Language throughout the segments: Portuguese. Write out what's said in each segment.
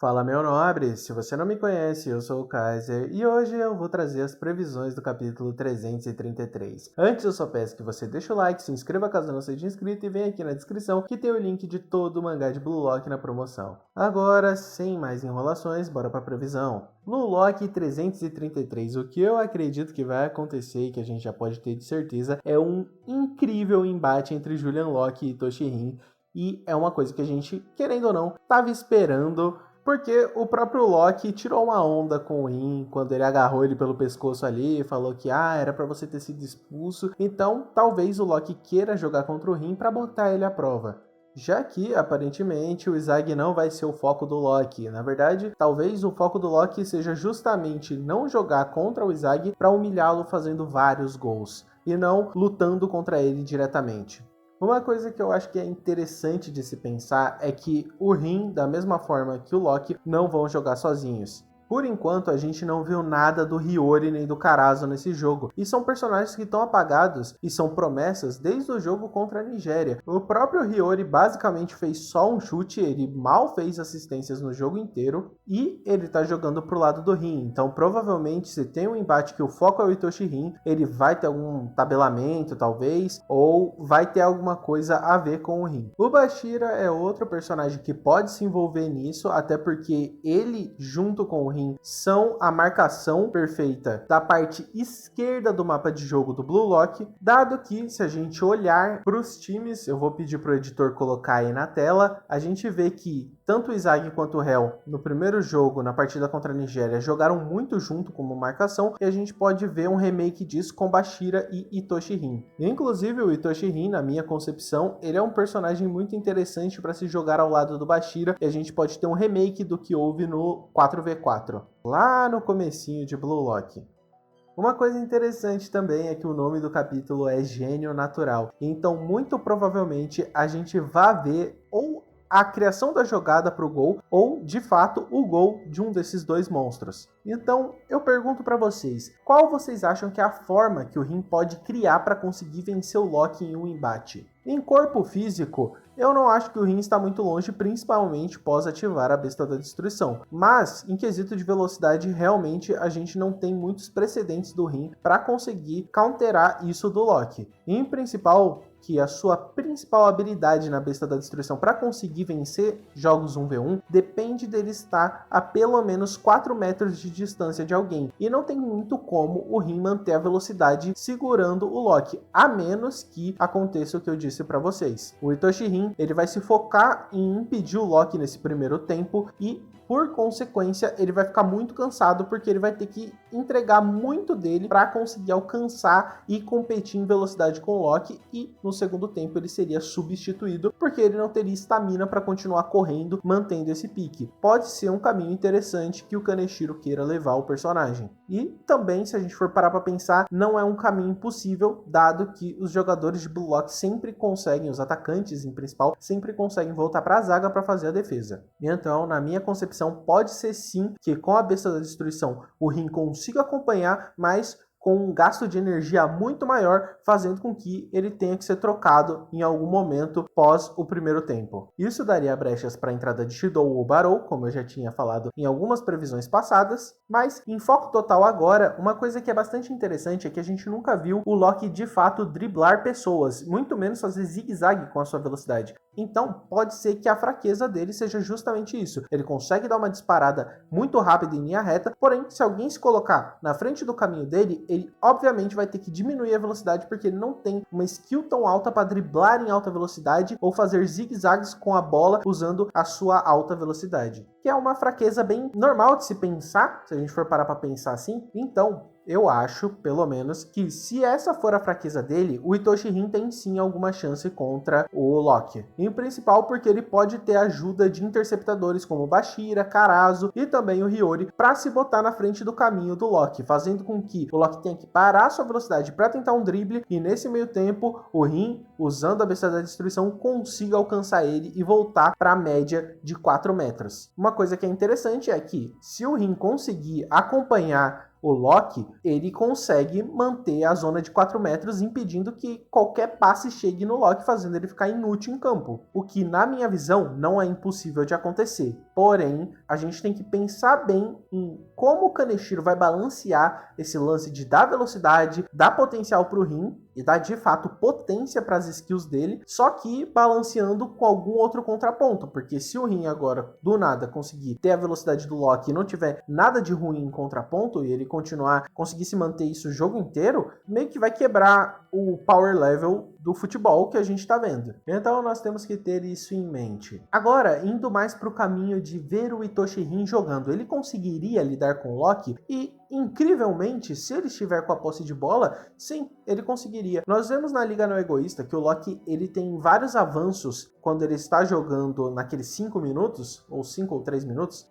Fala, meu nobre! Se você não me conhece, eu sou o Kaiser e hoje eu vou trazer as previsões do capítulo 333. Antes, eu só peço que você deixe o like, se inscreva caso não seja inscrito e venha aqui na descrição que tem o link de todo o mangá de Blue Lock na promoção. Agora, sem mais enrolações, bora pra previsão. No Lock 333, o que eu acredito que vai acontecer e que a gente já pode ter de certeza é um incrível embate entre Julian Locke e Toshihin, e é uma coisa que a gente, querendo ou não, estava esperando. Porque o próprio Loki tirou uma onda com o Rin quando ele agarrou ele pelo pescoço ali e falou que era pra você ter sido expulso. Então, talvez o Loki queira jogar contra o Rin pra botar ele à prova. Já que, aparentemente, o Izag não vai ser o foco do Loki. Na verdade, talvez o foco do Loki seja justamente não jogar contra o Izag pra humilhá-lo fazendo vários gols. E não lutando contra ele diretamente. Uma coisa que eu acho que é interessante de se pensar é que o Rin, da mesma forma que o Loki, não vão jogar sozinhos. Por enquanto, a gente não viu nada do Hiyori nem do Karazo nesse jogo, e são personagens que estão apagados e são promessas desde o jogo contra a Nigéria. O próprio Hiyori basicamente fez só um chute, ele mal fez assistências no jogo inteiro, e ele tá jogando pro lado do Rin, então provavelmente se tem um embate que o foco é o Itoshi Rin, ele vai ter algum tabelamento talvez, ou vai ter alguma coisa a ver com o Rin. O Bashira é outro personagem que pode se envolver nisso, até porque ele junto com o Rin são a marcação perfeita da parte esquerda do mapa de jogo do Blue Lock, dado que se a gente olhar para os times, eu vou pedir para o editor colocar aí na tela, a gente vê que tanto o Izag quanto o Hell no primeiro jogo, na partida contra a Nigéria, jogaram muito junto como marcação, e a gente pode ver um remake disso com Bashira e Itoshi Rin. Inclusive o Itoshi Rin, na minha concepção, ele é um personagem muito interessante para se jogar ao lado do Bashira, e a gente pode ter um remake do que houve no 4v4. Lá no comecinho de Blue Lock. Uma coisa interessante também é que o nome do capítulo é Gênio Natural, então muito provavelmente a gente vai ver ou a criação da jogada para o gol, ou de fato o gol de um desses dois monstros. Então eu pergunto para vocês, qual vocês acham que é a forma que o Rin pode criar para conseguir vencer o Loki em um embate? Em corpo físico, eu não acho que o Rin está muito longe, principalmente pós ativar a Besta da Destruição. Mas, em quesito de velocidade, realmente a gente não tem muitos precedentes do Rin para conseguir counterar isso do Loki. Em principal, que a sua principal habilidade na Besta da Destruição para conseguir vencer jogos 1v1 depende dele estar a pelo menos 4 metros de distância de alguém. E não tem muito como o Rin manter a velocidade segurando o Loki, a menos que aconteça o que eu disse para vocês. O Itoshi Rin, ele vai se focar em impedir o Loki nesse primeiro tempo e, por consequência, ele vai ficar muito cansado porque ele vai ter que entregar muito dele para conseguir alcançar e competir em velocidade com o Loki, e no segundo tempo ele seria substituído porque ele não teria estamina para continuar correndo mantendo esse pique. Pode ser um caminho interessante que o Kaneshiro queira levar o personagem. E também, se a gente for parar para pensar, não é um caminho impossível, dado que os jogadores de Blue Lock sempre conseguem, os atacantes em principal, sempre conseguem voltar para a zaga para fazer a defesa. E então, na minha concepção, pode ser sim que com a Besta da Destruição o Rin consiga acompanhar, mas com um gasto de energia muito maior, fazendo com que ele tenha que ser trocado em algum momento pós o primeiro tempo. Isso daria brechas para a entrada de Shidou ou Barou, como eu já tinha falado em algumas previsões passadas, mas em foco total agora, uma coisa que é bastante interessante é que a gente nunca viu o Loki de fato driblar pessoas, muito menos fazer zigue-zague com a sua velocidade. Então, pode ser que a fraqueza dele seja justamente isso. Ele consegue dar uma disparada muito rápida em linha reta, porém, se alguém se colocar na frente do caminho dele, ele obviamente vai ter que diminuir a velocidade porque ele não tem uma skill tão alta para driblar em alta velocidade ou fazer zigue-zagues com a bola usando a sua alta velocidade. Que é uma fraqueza bem normal de se pensar, se a gente for parar para pensar assim. Então, eu acho, pelo menos, que se essa for a fraqueza dele, o Itoshi Rin tem sim alguma chance contra o Loki. Em principal porque ele pode ter ajuda de interceptadores como Bashira, Karazo e também o Hiyori para se botar na frente do caminho do Loki, fazendo com que o Loki tenha que parar sua velocidade para tentar um drible e nesse meio tempo o Rin, usando a Besta da Destruição, consiga alcançar ele e voltar para a média de 4 metros. Uma coisa que é interessante é que se o Rin conseguir acompanhar o Loki, ele consegue manter a zona de 4 metros, impedindo que qualquer passe chegue no Loki, fazendo ele ficar inútil em campo. O que, na minha visão, não é impossível de acontecer. Porém, a gente tem que pensar bem em como o Kaneshiro vai balancear esse lance de dar velocidade, dar potencial para o Rin e dar de fato potência para as skills dele, só que balanceando com algum outro contraponto, porque se o Rin agora do nada conseguir ter a velocidade do Loki e não tiver nada de ruim em contraponto e ele conseguir se manter isso o jogo inteiro, meio que vai quebrar o power level do futebol que a gente está vendo. Então nós temos que ter isso em mente. Agora, indo mais para o caminho de ver o Itoshi Rin jogando, ele conseguiria lidar com o Loki? E incrivelmente, se ele estiver com a posse de bola, sim, ele conseguiria. Nós vemos na Liga Não Egoísta que o Loki ele tem vários avanços quando ele está jogando naqueles 5 minutos, ou 5 ou 3 minutos,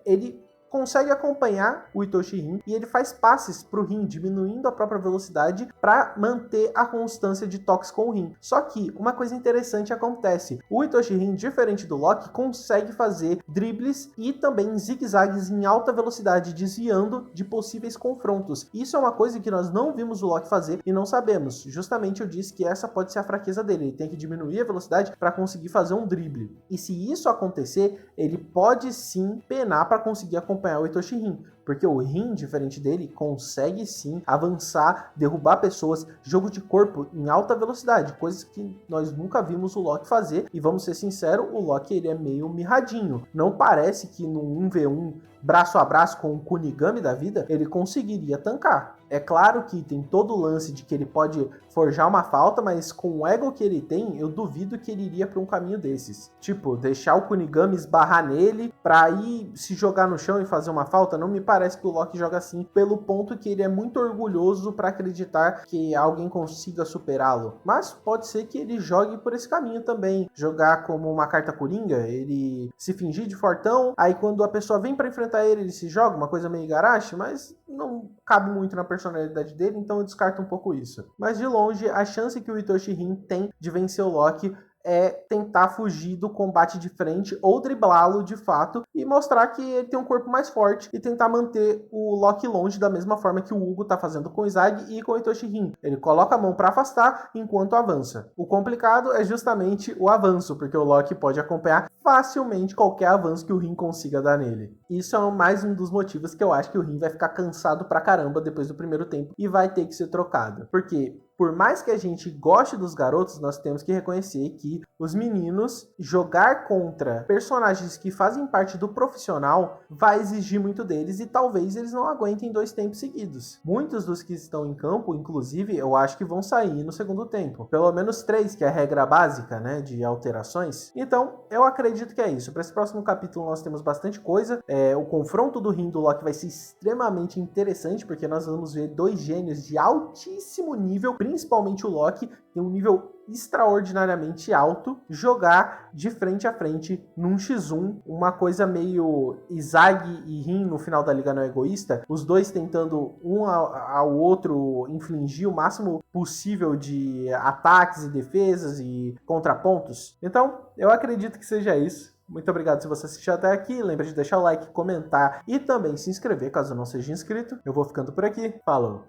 ele consegue acompanhar o Itoshi Rin e ele faz passes para o Rin, diminuindo a própria velocidade para manter a constância de toques com o Rin. Só que uma coisa interessante acontece, o Itoshi Rin, diferente do Loki, consegue fazer dribles e também zigue-zagues em alta velocidade, desviando de possíveis confrontos. Isso é uma coisa que nós não vimos o Loki fazer e não sabemos. Justamente eu disse que essa pode ser a fraqueza dele, ele tem que diminuir a velocidade para conseguir fazer um drible. E se isso acontecer, ele pode sim penar para conseguir acompanhar o Itoshi Rin, porque o Rin, diferente dele, consegue sim avançar, derrubar pessoas, jogo de corpo em alta velocidade, coisas que nós nunca vimos o Loki fazer, e vamos ser sinceros, o Loki ele é meio mirradinho, não parece que no 1v1 braço a braço com o Kunigami da vida, ele conseguiria tancar. É claro que tem todo o lance de que ele pode forjar uma falta, mas com o ego que ele tem, eu duvido que ele iria para um caminho desses. Tipo, deixar o Kunigami esbarrar nele pra ir se jogar no chão e fazer uma falta, não me parece que o Loki joga assim, pelo ponto que ele é muito orgulhoso para acreditar que alguém consiga superá-lo. Mas pode ser que ele jogue por esse caminho também. Jogar como uma carta coringa, ele se fingir de fortão, aí quando a pessoa vem para enfrentar ele se joga, uma coisa meio Igarashi, mas não cabe muito na personalidade dele, então eu descarto um pouco isso. Mas de longe, a chance que o Itoshi Rin tem de vencer o Loki é tentar fugir do combate de frente ou driblá-lo de fato e mostrar que ele tem um corpo mais forte e tentar manter o Loki longe da mesma forma que o Hugo tá fazendo com o Izag e com o Itoshi Rin. Ele coloca a mão para afastar enquanto avança. O complicado é justamente o avanço, porque o Loki pode acompanhar facilmente qualquer avanço que o Rin consiga dar nele. Isso é mais um dos motivos que eu acho que o Rin vai ficar cansado pra caramba depois do primeiro tempo e vai ter que ser trocado. Porque por mais que a gente goste dos garotos, nós temos que reconhecer que os meninos jogar contra personagens que fazem parte do profissional vai exigir muito deles e talvez eles não aguentem 2 tempos seguidos. Muitos dos que estão em campo, inclusive, eu acho que vão sair no segundo tempo. Pelo menos 3, que é a regra básica, né, de alterações. Então, eu acredito que é isso. Para esse próximo capítulo nós temos bastante coisa. O confronto do Rin e do Loki vai ser extremamente interessante, porque nós vamos ver 2 gênios de altíssimo nível, principalmente o Loki, tem um nível extraordinariamente alto, jogar de frente a frente num x1, uma coisa meio Izag e Rin no final da Liga Não Egoísta, os dois tentando um ao outro infligir o máximo possível de ataques e defesas e contrapontos. Então, eu acredito que seja isso. Muito obrigado se você assistiu até aqui. Lembra de deixar o like, comentar e também se inscrever caso não seja inscrito. Eu vou ficando por aqui. Falou!